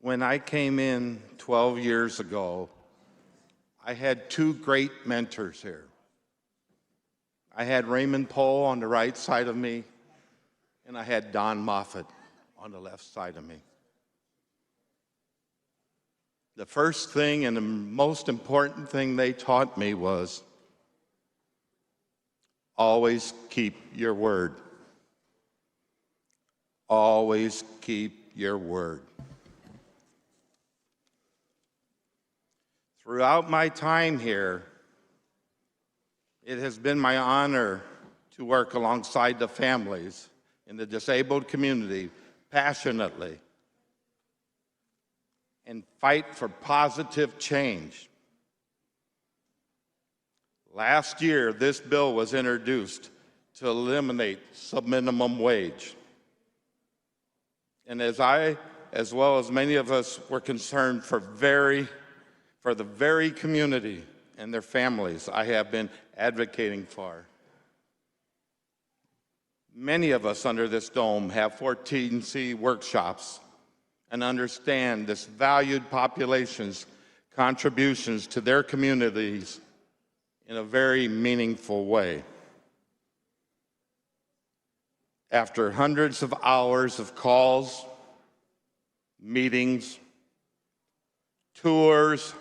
When I came in 12 years ago, I had two great mentors here. I had Raymond Pohl on the right side of me, and I had Don Moffett on the left side of me. The first thing and the most important thing they taught me was always keep your word. Always keep your word. Throughout my time here, it has been my honor to work alongside the families in the disabled community passionately and fight for positive change. Last year, this bill was introduced to eliminate subminimum wage. And as I, as well as many of us, were concerned for the very community and their families I have been advocating for. Many of us under this dome have 14C workshops and understand this valued population's contributions to their communities in a very meaningful way. After hundreds of hours of calls, meetings, tours,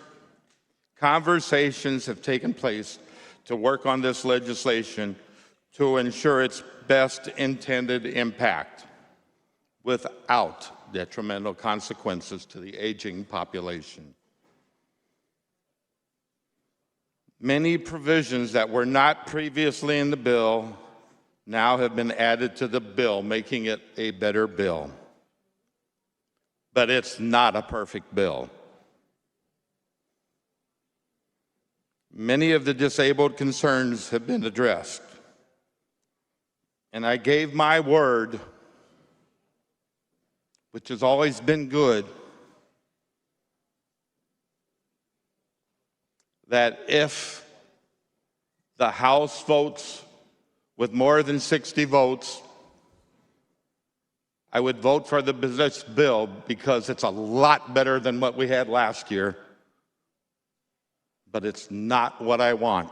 conversations have taken place to work on this legislation to ensure its best intended impact without detrimental consequences to the aging population. Many provisions that were not previously in the bill now have been added to the bill, making it a better bill. But it's not a perfect bill. Many of the disabled concerns have been addressed. And I gave my word, which has always been good, that if the House votes with more than 60 votes, I would vote for this bill because it's a lot better than what we had last year. But it's not what I want.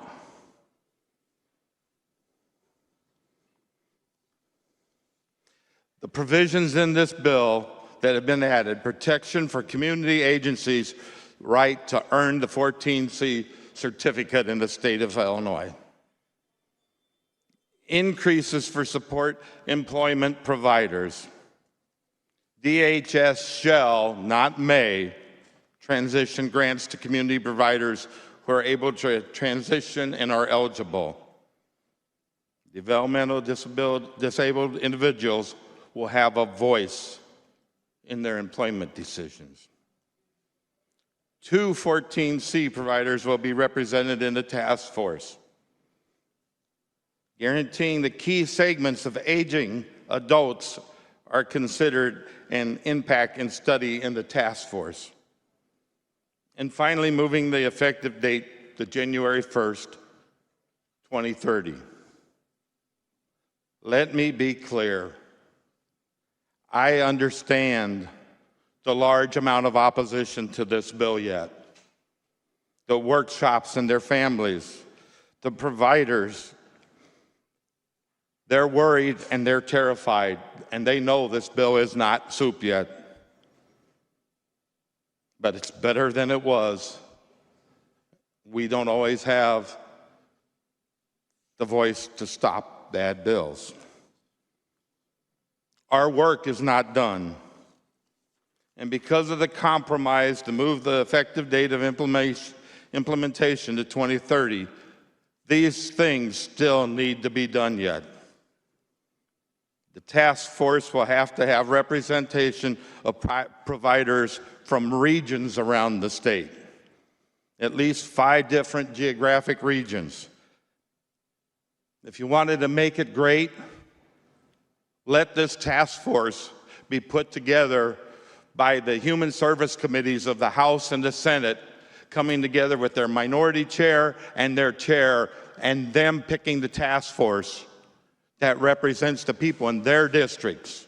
The provisions in this bill that have been added, protection for community agencies' right to earn the 14C certificate in the state of Illinois. Increases for support employment providers. DHS shall, not may, transition grants to community providers who are able to transition and are eligible. Developmental disabled individuals will have a voice in their employment decisions. 2 14C providers will be represented in the task force, guaranteeing the key segments of aging adults are considered and impact and study in the task force. And finally, moving the effective date to January 1st, 2030. Let me be clear. I understand the large amount of opposition to this bill yet. The workshops and their families, the providers, they're worried and they're terrified, and they know this bill is not soup yet. But it's better than it was. We don't always have the voice to stop bad bills. Our work is not done. And because of the compromise to move the effective date of implementation to 2030, these things still need to be done yet. The task force will have to have representation of providers from regions around the state, at least 5 different geographic regions. If you wanted to make it great, let this task force be put together by the Human Service Committees of the House and the Senate, coming together with their minority chair and their chair, and them picking the task force that represents the people in their districts.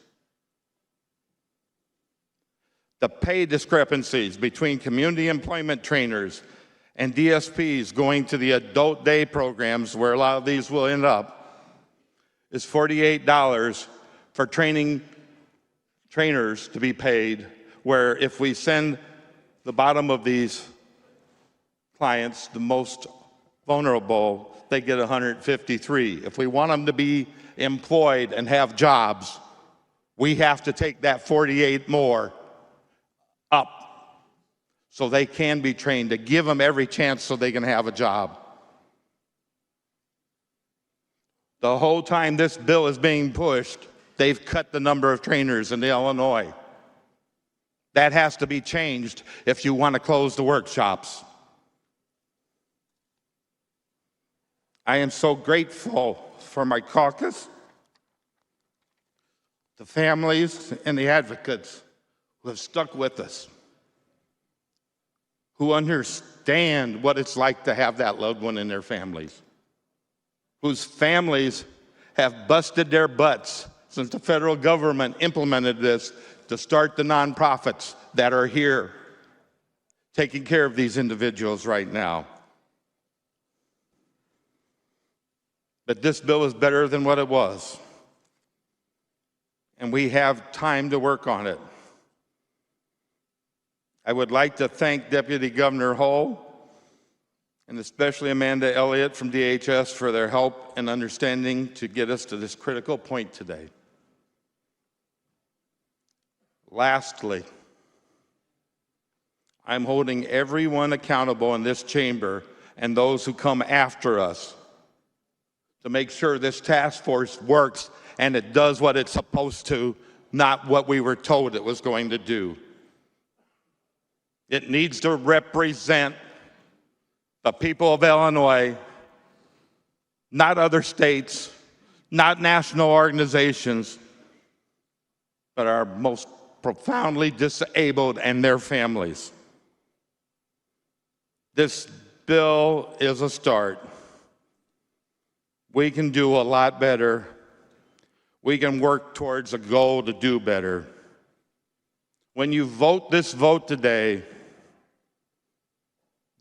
The pay discrepancies between community employment trainers and DSPs going to the adult day programs, where a lot of these will end up, is $48 for trainers to be paid, where if we send the bottom of these clients, the most vulnerable, they get $153. If we want them to be employed and have jobs, we have to take that 48 more up so they can be trained, to give them every chance so they can have a job. The whole time this bill is being pushed, they've cut the number of trainers in Illinois. That has to be changed if you want to close the workshops. I am so grateful for my caucus, the families and the advocates who have stuck with us, who understand what it's like to have that loved one in their families, whose families have busted their butts since the federal government implemented this to start the nonprofits that are here taking care of these individuals right now. But this bill is better than what it was, and we have time to work on it. I would like to thank Deputy Governor Hull and especially Amanda Elliott from DHS for their help and understanding to get us to this critical point today. Lastly, I'm holding everyone accountable in this chamber and those who come after us to make sure this task force works and it does what it's supposed to, not what we were told it was going to do. It needs to represent the people of Illinois, not other states, not national organizations, but our most profoundly disabled and their families. This bill is a start. We can do a lot better. We can work towards a goal to do better. When you vote this vote today,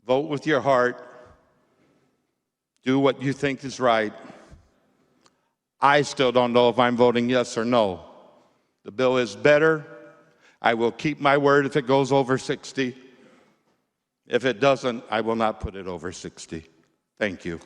vote with your heart. Do what you think is right. I still don't know if I'm voting yes or no. The bill is better. I will keep my word if it goes over 60. If it doesn't, I will not put it over 60. Thank you.